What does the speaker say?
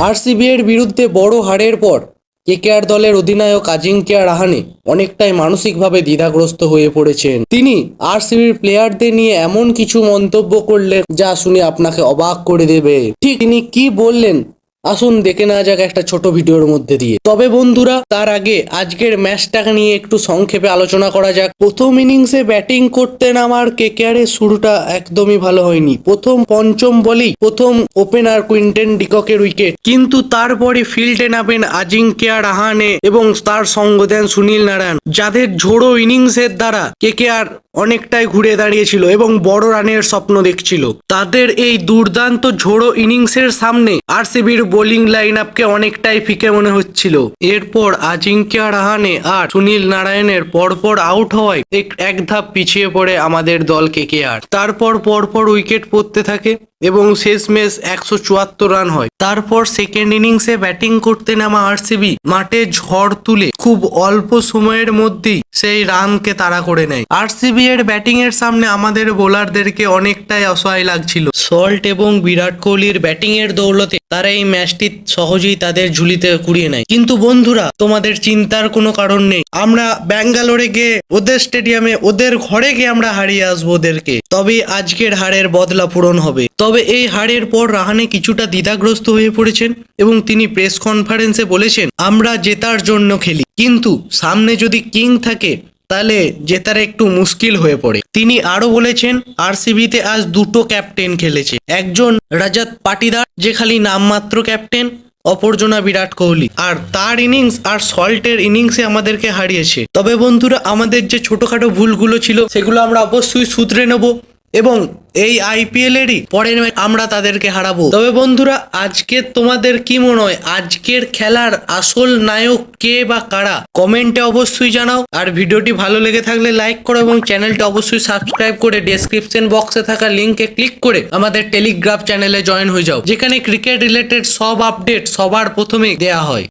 RCB এর বিরুদ্ধে বড় হারের পর কেকেআর দলের অধিনায়ক আজিঙ্ক্য রাহানে অনেকটাই মানসিকভাবে দ্বিধাগ্রস্ত হয়ে পড়েছেন। তিনি আরসিবির প্লেয়ারদের নিয়ে এমন কিছু মন্তব্য করলেন যা শুনে আপনাকে অবাক করে দেবে। ঠিক তিনি কি বললেন আসুন দেখে নেওয়া যাক একটা ছোট ভিডিওর মধ্যে দিয়ে। তবে বন্ধুরা, তার আগে আজকের ম্যাচটাকে নিয়ে একটু সংক্ষেপে আলোচনা করা যাক। প্রথম ইনিংসে ব্যাটিং করতে নামার কেকেআর এর শুরুটা একদমই ভালো হয়নি। প্রথম পঞ্চম বলেই প্রথম ওপেনার কুইন্টন ডিককের উইকেট, কিন্তু তারপরে ফিল্ডে নামেন আজিঙ্ক্য রাহানে এবং তার সঙ্গ দেন সুনীল নারায়ণ, যাদের ঝোড়ো ইনিংসের দ্বারা কেকেআর অনেকটাই ঘুরে দাঁড়িয়েছিল এবং বড় রানের স্বপ্ন দেখছিল। তাদের এই দুর্দান্ত ঝোড়ো ইনিংসের সামনে আরসিবির বোলিং লাইন আপকে অনেকটাই ফিকে মনে হচ্ছিল। এরপর আজিঙ্ক্য রাহানে আর সুনীল নারায়ণের পরপর আউট হওয়ায় এক ধাপ পিছিয়ে পড়ে আমাদের দল কেকেআর। তারপর পরপর উইকেট পড়তে থাকে এবং শেষমেশ 174 রান হয়। তারপর সেকেন্ড ইনিংসে ব্যাটিং করতে নামা আরসিবি মাঠে ঝড় তুলে খুব অল্প সময়ের মধ্যেই সেই রানকে তাড়া করে নেয়। আরসিবি এর ব্যাটিং এর সামনে আমাদের বোলারদেরকে অনেকটাই অসহায় লাগছিল। সল্ট এবং বিরাট কোহলির ব্যাটিং এর দৌলতে তারা এই ম্যাচটি সহজেই তাদের ঝুলিতে কুড়িয়ে নেয়। কিন্তু বন্ধুরা, তোমাদের চিন্তার কোনো কারণ নেই। আমরা ব্যাঙ্গালোরে গিয়ে ওদের স্টেডিয়ামে ওদের ঘরে গিয়ে আমরা হারিয়ে আসবো ওদেরকে, তবে আজকের হারের বদলা পূরণ হবে। তবে এই হারের পর রাহানে কিছুটা দ্বিধাগ্রস্ত হয়ে পড়েছেন এবং তিনি প্রেস কনফারেন্সে বলেছেন, আমরা জেতার জন্য খেলি, কিন্তু সামনে যদি কিং থাকে তাহলে জেতার একটু মুশকিল হয়ে পড়ে। তিনি আরো বলেছেন, আরসিবিতে আজ দুটো ক্যাপ্টেন খেলেছে, একজন রাজাত পাটিদার যে খালি নামমাত্র ক্যাপ্টেন, অপরজনা বিরাট কোহলি, আর তার ইনিংস আর সল্টের ইনিংসে আমাদেরকে হারিয়েছে। তবে বন্ধুরা, আমাদের যে ছোটখাটো ভুলগুলো ছিল সেগুলো আমরা অবশ্যই শুধরে নেব এবং এই আইপিএল এরই পরের ম্যাচ আমরা তাদেরকে হারাবো। তবে বন্ধুরা, আজকে তোমাদের কি মনে হয় আজকের খেলার আসল নায়ক কে বা কারা? কমেন্টে অবশ্যই জানাও। আর ভিডিওটি ভালো লেগে থাকলে লাইক করো এবং চ্যানেলটা অবশ্যই সাবস্ক্রাইব করে ডেসক্রিপশন বক্সে থাকা লিঙ্কে ক্লিক করে আমাদের টেলিগ্রাম চ্যানেলে জয়েন হয়ে যাও, যেখানে ক্রিকেট রিলেটেড সব আপডেট সবার প্রথমে দেয়া হয়।